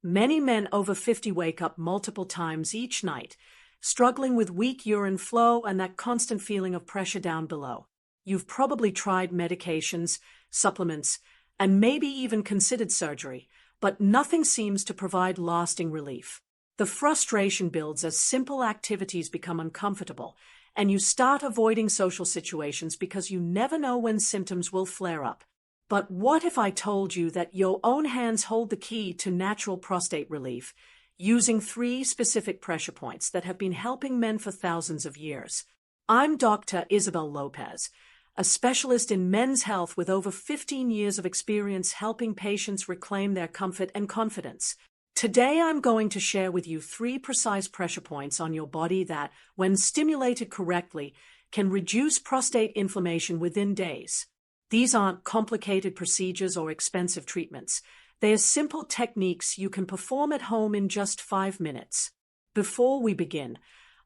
Many men over 50 wake up multiple times each night, struggling with weak urine flow and that constant feeling of pressure down below. You've probably tried medications, supplements, and maybe even considered surgery, but nothing seems to provide lasting relief. The frustration builds as simple activities become uncomfortable, and you start avoiding social situations because you never know when symptoms will flare up. But what if I told you that your own hands hold the key to natural prostate relief, using 3 specific pressure points that have been helping men for thousands of years? I'm Dr. Isabel Lopez, a specialist in men's health with over 15 years of experience helping patients reclaim their comfort and confidence. Today I'm going to share with you 3 precise pressure points on your body that, when stimulated correctly, can reduce prostate inflammation within days. These aren't complicated procedures or expensive treatments. They are simple techniques you can perform at home in just 5 minutes. Before we begin,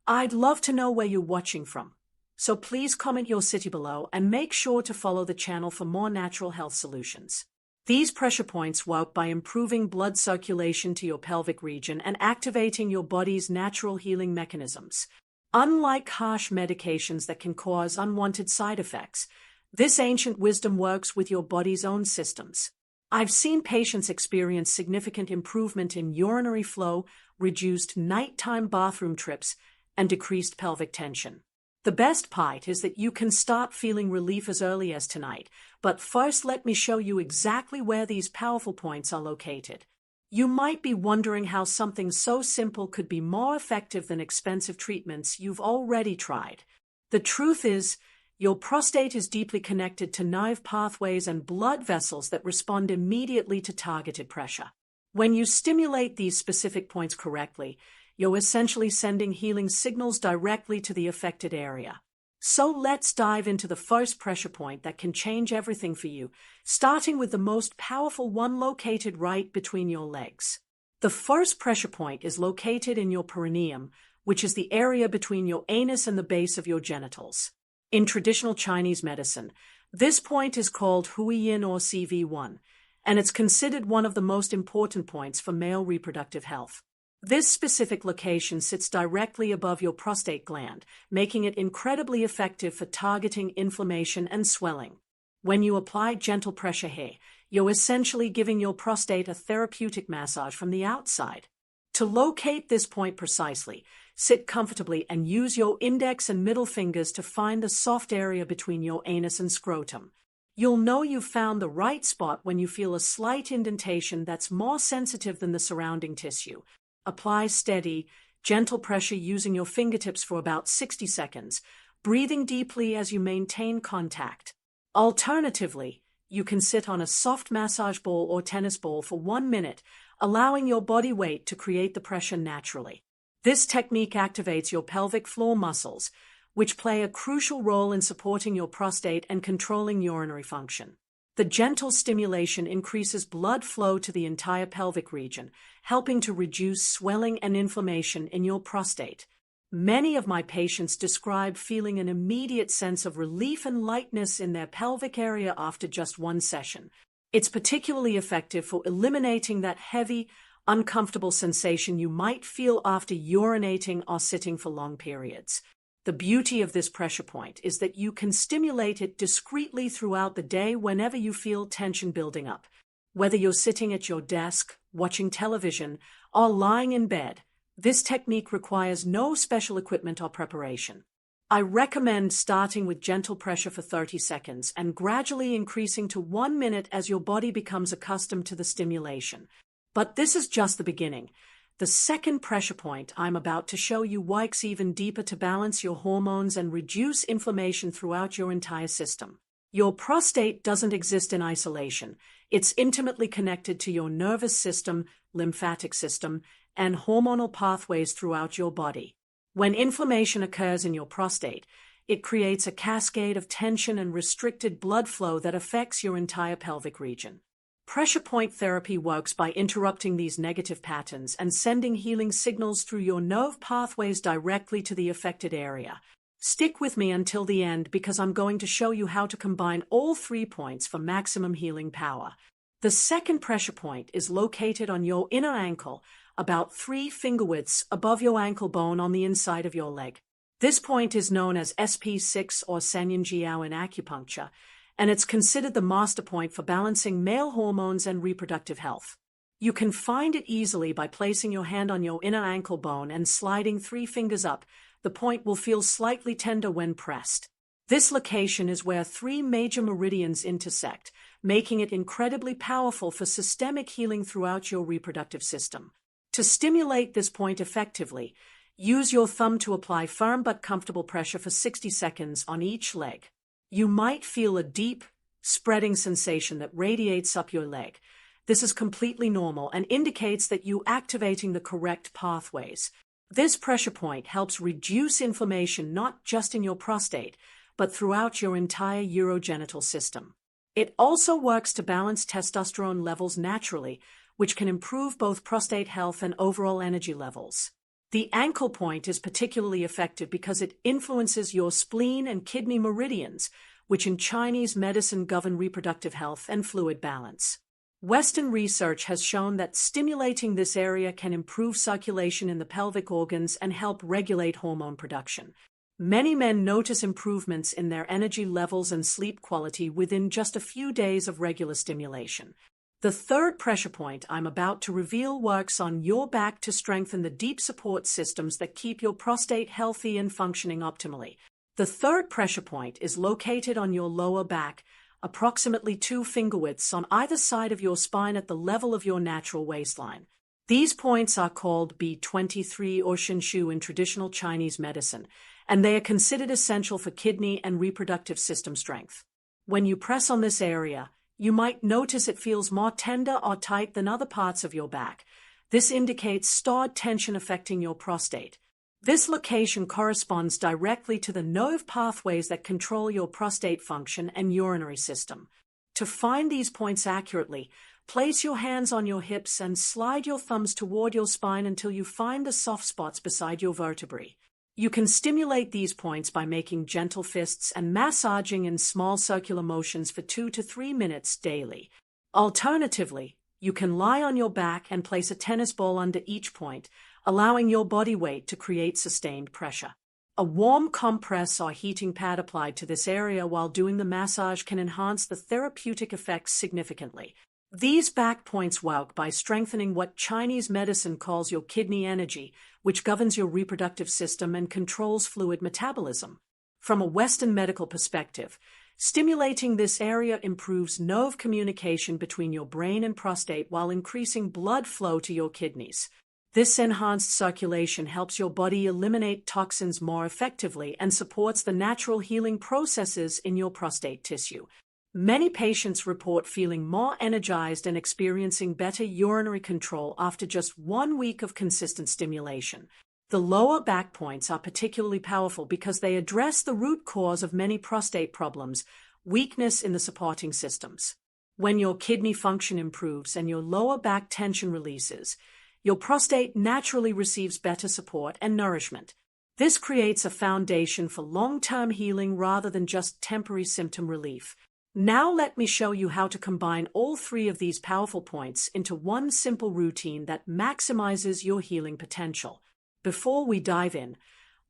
I'd love to know where you're watching from. So please comment your city below and make sure to follow the channel for more natural health solutions. These pressure points work by improving blood circulation to your pelvic region and activating your body's natural healing mechanisms. Unlike harsh medications that can cause unwanted side effects, this ancient wisdom works with your body's own systems. I've seen patients experience significant improvement in urinary flow, reduced nighttime bathroom trips, and decreased pelvic tension. The best part is that you can start feeling relief as early as tonight, but first let me show you exactly where these powerful points are located. You might be wondering how something so simple could be more effective than expensive treatments you've already tried. The truth is, your prostate is deeply connected to nerve pathways and blood vessels that respond immediately to targeted pressure. When you stimulate these specific points correctly, you're essentially sending healing signals directly to the affected area. So let's dive into the first pressure point that can change everything for you, starting with the most powerful one located right between your legs. The first pressure point is located in your perineum, which is the area between your anus and the base of your genitals. In traditional Chinese medicine, this point is called Huiyin or CV1, and it's considered one of the most important points for male reproductive health. This specific location sits directly above your prostate gland, making it incredibly effective for targeting inflammation and swelling. When you apply gentle pressure here, you're essentially giving your prostate a therapeutic massage from the outside. To locate this point precisely, sit comfortably and use your index and middle fingers to find the soft area between your anus and scrotum. You'll know you've found the right spot when you feel a slight indentation that's more sensitive than the surrounding tissue. Apply steady, gentle pressure using your fingertips for about 60 seconds, breathing deeply as you maintain contact. Alternatively, you can sit on a soft massage ball or tennis ball for 1 minute, allowing your body weight to create the pressure naturally. This technique activates your pelvic floor muscles, which play a crucial role in supporting your prostate and controlling urinary function. The gentle stimulation increases blood flow to the entire pelvic region, helping to reduce swelling and inflammation in your prostate. Many of my patients describe feeling an immediate sense of relief and lightness in their pelvic area after just 1 session. It's particularly effective for eliminating that heavy, uncomfortable sensation you might feel after urinating or sitting for long periods. The beauty of this pressure point is that you can stimulate it discreetly throughout the day whenever you feel tension building up. Whether you're sitting at your desk, watching television, or lying in bed, this technique requires no special equipment or preparation. I recommend starting with gentle pressure for 30 seconds and gradually increasing to 1 minute as your body becomes accustomed to the stimulation. But this is just the beginning. The second pressure point I'm about to show you works even deeper to balance your hormones and reduce inflammation throughout your entire system. Your prostate doesn't exist in isolation. It's intimately connected to your nervous system, lymphatic system, and hormonal pathways throughout your body. When inflammation occurs in your prostate, it creates a cascade of tension and restricted blood flow that affects your entire pelvic region. Pressure point therapy works by interrupting these negative patterns and sending healing signals through your nerve pathways directly to the affected area. Stick with me until the end because I'm going to show you how to combine all 3 points for maximum healing power. The second pressure point is located on your inner ankle, about 3 finger widths above your ankle bone on the inside of your leg. This point is known as SP6 or Sanyin-Jiao in acupuncture, and it's considered the master point for balancing male hormones and reproductive health. You can find it easily by placing your hand on your inner ankle bone and sliding 3 fingers up. The point will feel slightly tender when pressed. This location is where 3 major meridians intersect, making it incredibly powerful for systemic healing throughout your reproductive system. To stimulate this point effectively, use your thumb to apply firm but comfortable pressure for 60 seconds on each leg. You might feel a deep, spreading sensation that radiates up your leg. This is completely normal and indicates that you're activating the correct pathways. This pressure point helps reduce inflammation not just in your prostate, but throughout your entire urogenital system. It also works to balance testosterone levels naturally, which can improve both prostate health and overall energy levels. The ankle point is particularly effective because it influences your spleen and kidney meridians, which in Chinese medicine govern reproductive health and fluid balance. Western research has shown that stimulating this area can improve circulation in the pelvic organs and help regulate hormone production. Many men notice improvements in their energy levels and sleep quality within just a few days of regular stimulation. The third pressure point I'm about to reveal works on your back to strengthen the deep support systems that keep your prostate healthy and functioning optimally. The third pressure point is located on your lower back, approximately 2 finger widths on either side of your spine at the level of your natural waistline. These points are called B23 or Shinshu in traditional Chinese medicine, and they are considered essential for kidney and reproductive system strength. When you press on this area, you might notice it feels more tender or tight than other parts of your back. This indicates stored tension affecting your prostate. This location corresponds directly to the nerve pathways that control your prostate function and urinary system. To find these points accurately, place your hands on your hips and slide your thumbs toward your spine until you find the soft spots beside your vertebrae. You can stimulate these points by making gentle fists and massaging in small circular motions for 2 to 3 minutes daily. Alternatively, you can lie on your back and place a tennis ball under each point, allowing your body weight to create sustained pressure. A warm compress or heating pad applied to this area while doing the massage can enhance the therapeutic effects significantly. These back points work by strengthening what Chinese medicine calls your kidney energy, which governs your reproductive system and controls fluid metabolism. From a Western medical perspective, stimulating this area improves nerve communication between your brain and prostate while increasing blood flow to your kidneys. This enhanced circulation helps your body eliminate toxins more effectively and supports the natural healing processes in your prostate tissue. Many patients report feeling more energized and experiencing better urinary control after just 1 week of consistent stimulation. The lower back points are particularly powerful because they address the root cause of many prostate problems, weakness in the supporting systems. When your kidney function improves and your lower back tension releases, your prostate naturally receives better support and nourishment. This creates a foundation for long-term healing rather than just temporary symptom relief. Now let me show you how to combine all 3 of these powerful points into one simple routine that maximizes your healing potential. Before we dive in,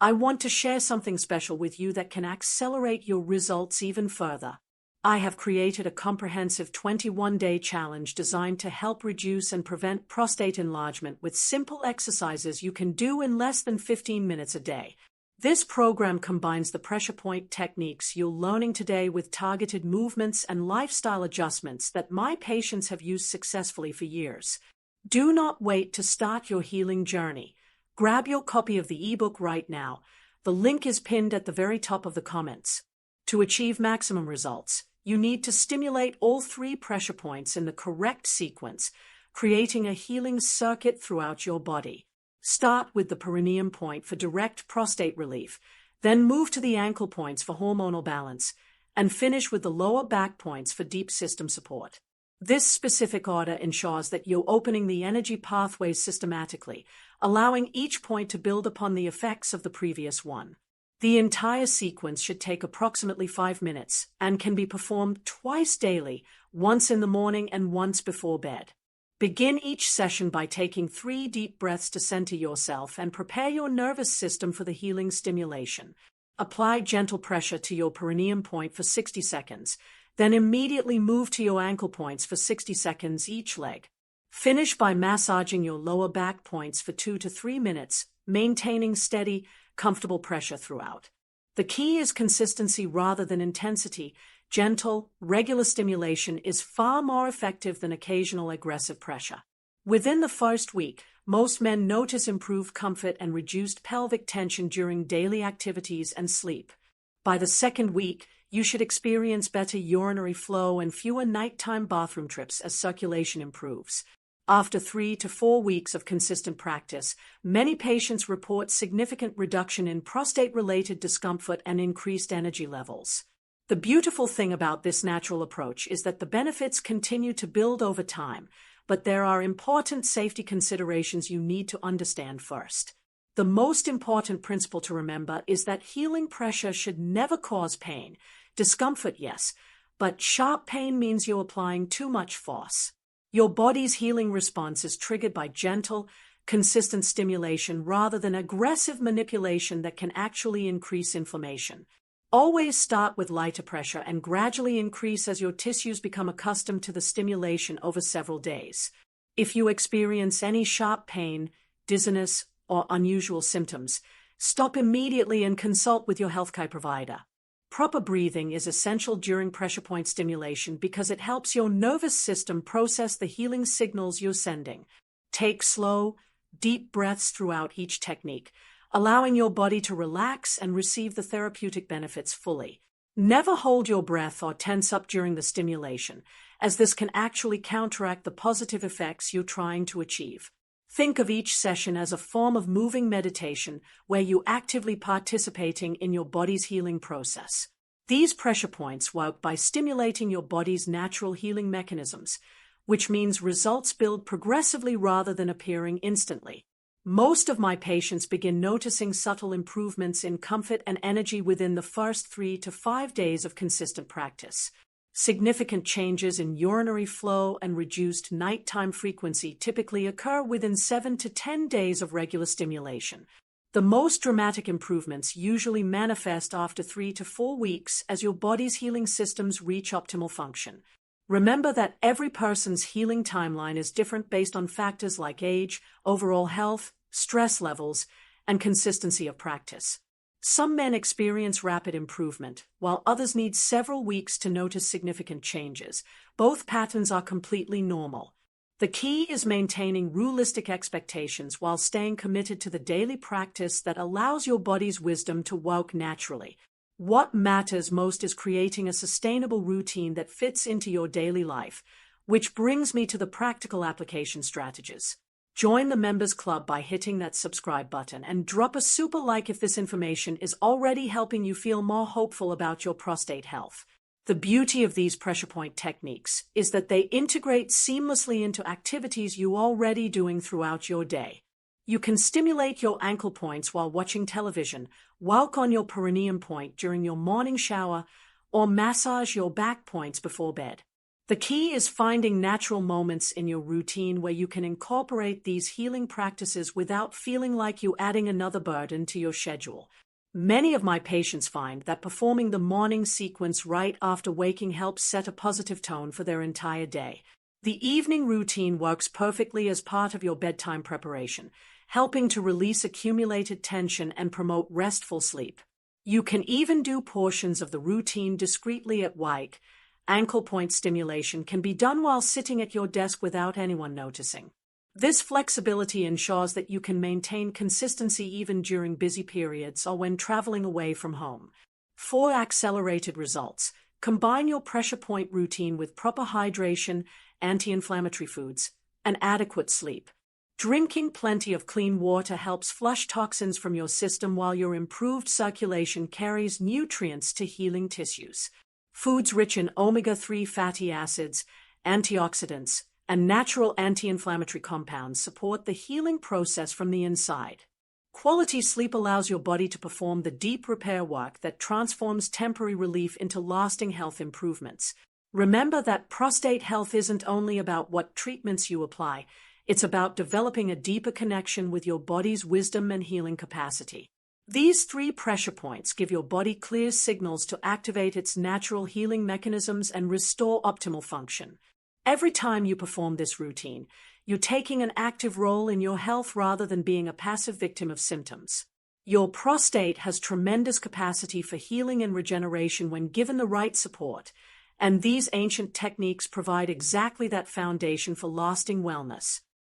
I want to share something special with you that can accelerate your results even further. I have created a comprehensive 21-day challenge designed to help reduce and prevent prostate enlargement with simple exercises you can do in less than 15 minutes a day. This program combines the pressure point techniques you're learning today with targeted movements and lifestyle adjustments that my patients have used successfully for years. Do not wait to start your healing journey. Grab your copy of the ebook right now. The link is pinned at the very top of the comments. To achieve maximum results, you need to stimulate all 3 pressure points in the correct sequence, creating a healing circuit throughout your body. Start with the perineum point for direct prostate relief, then move to the ankle points for hormonal balance, and finish with the lower back points for deep system support. This specific order ensures that you're opening the energy pathways systematically, allowing each point to build upon the effects of the previous one. The entire sequence should take approximately 5 minutes and can be performed twice daily, once in the morning and once before bed. Begin each session by taking 3 deep breaths to center yourself and prepare your nervous system for the healing stimulation. Apply gentle pressure to your perineum point for 60 seconds, then immediately move to your ankle points for 60 seconds each leg. Finish by massaging your lower back points for 2 to 3 minutes, maintaining steady, comfortable pressure throughout. The key is consistency rather than intensity. Gentle, regular stimulation is far more effective than occasional aggressive pressure. Within the first week, most men notice improved comfort and reduced pelvic tension during daily activities and sleep. By the second week, you should experience better urinary flow and fewer nighttime bathroom trips as circulation improves. After 3 to 4 weeks of consistent practice, many patients report significant reduction in prostate-related discomfort and increased energy levels. The beautiful thing about this natural approach is that the benefits continue to build over time, but there are important safety considerations you need to understand first. The most important principle to remember is that healing pressure should never cause pain. Discomfort, yes, but sharp pain means you're applying too much force. Your body's healing response is triggered by gentle, consistent stimulation rather than aggressive manipulation that can actually increase inflammation. Always start with lighter pressure and gradually increase as your tissues become accustomed to the stimulation over several days. If you experience any sharp pain, dizziness, or unusual symptoms, stop immediately and consult with your healthcare provider. Proper breathing is essential during pressure point stimulation because it helps your nervous system process the healing signals you're sending. Take slow, deep breaths throughout each technique, allowing your body to relax and receive the therapeutic benefits fully. Never hold your breath or tense up during the stimulation, as this can actually counteract the positive effects you're trying to achieve. Think of each session as a form of moving meditation where you're actively participating in your body's healing process. These pressure points work by stimulating your body's natural healing mechanisms, which means results build progressively rather than appearing instantly. Most of my patients begin noticing subtle improvements in comfort and energy within the first 3 to 5 days of consistent practice. Significant changes in urinary flow and reduced nighttime frequency typically occur within 7 to 10 days of regular stimulation. The most dramatic improvements usually manifest after 3 to 4 weeks as your body's healing systems reach optimal function. Remember that every person's healing timeline is different based on factors like age, overall health, stress levels, and consistency of practice. Some men experience rapid improvement, while others need several weeks to notice significant changes. Both patterns are completely normal. The key is maintaining realistic expectations while staying committed to the daily practice that allows your body's wisdom to work naturally. What matters most is creating a sustainable routine that fits into your daily life, which brings me to the practical application strategies. Join the Members Club by hitting that subscribe button and drop a super like if this information is already helping you feel more hopeful about your prostate health. The beauty of these pressure point techniques is that they integrate seamlessly into activities you're already doing throughout your day. You can stimulate your ankle points while watching television, walk on your perineum point during your morning shower, or massage your back points before bed. The key is finding natural moments in your routine where you can incorporate these healing practices without feeling like you're adding another burden to your schedule. Many of my patients find that performing the morning sequence right after waking helps set a positive tone for their entire day. The evening routine works perfectly as part of your bedtime preparation, helping to release accumulated tension and promote restful sleep. You can even do portions of the routine discreetly at work. Ankle point stimulation can be done while sitting at your desk without anyone noticing. This flexibility ensures that you can maintain consistency even during busy periods or when traveling away from home. For accelerated results, combine your pressure point routine with proper hydration, anti-inflammatory foods, and adequate sleep. Drinking plenty of clean water helps flush toxins from your system while your improved circulation carries nutrients to healing tissues. Foods rich in omega-3 fatty acids, antioxidants, and natural anti-inflammatory compounds support the healing process from the inside. Quality sleep allows your body to perform the deep repair work that transforms temporary relief into lasting health improvements. Remember that prostate health isn't only about what treatments you apply, it's about developing a deeper connection with your body's wisdom and healing capacity. These 3 pressure points give your body clear signals to activate its natural healing mechanisms and restore optimal function. Every time you perform this routine, you're taking an active role in your health rather than being a passive victim of symptoms. Your prostate has tremendous capacity for healing and regeneration when given the right support, and these ancient techniques provide exactly that foundation for lasting wellness.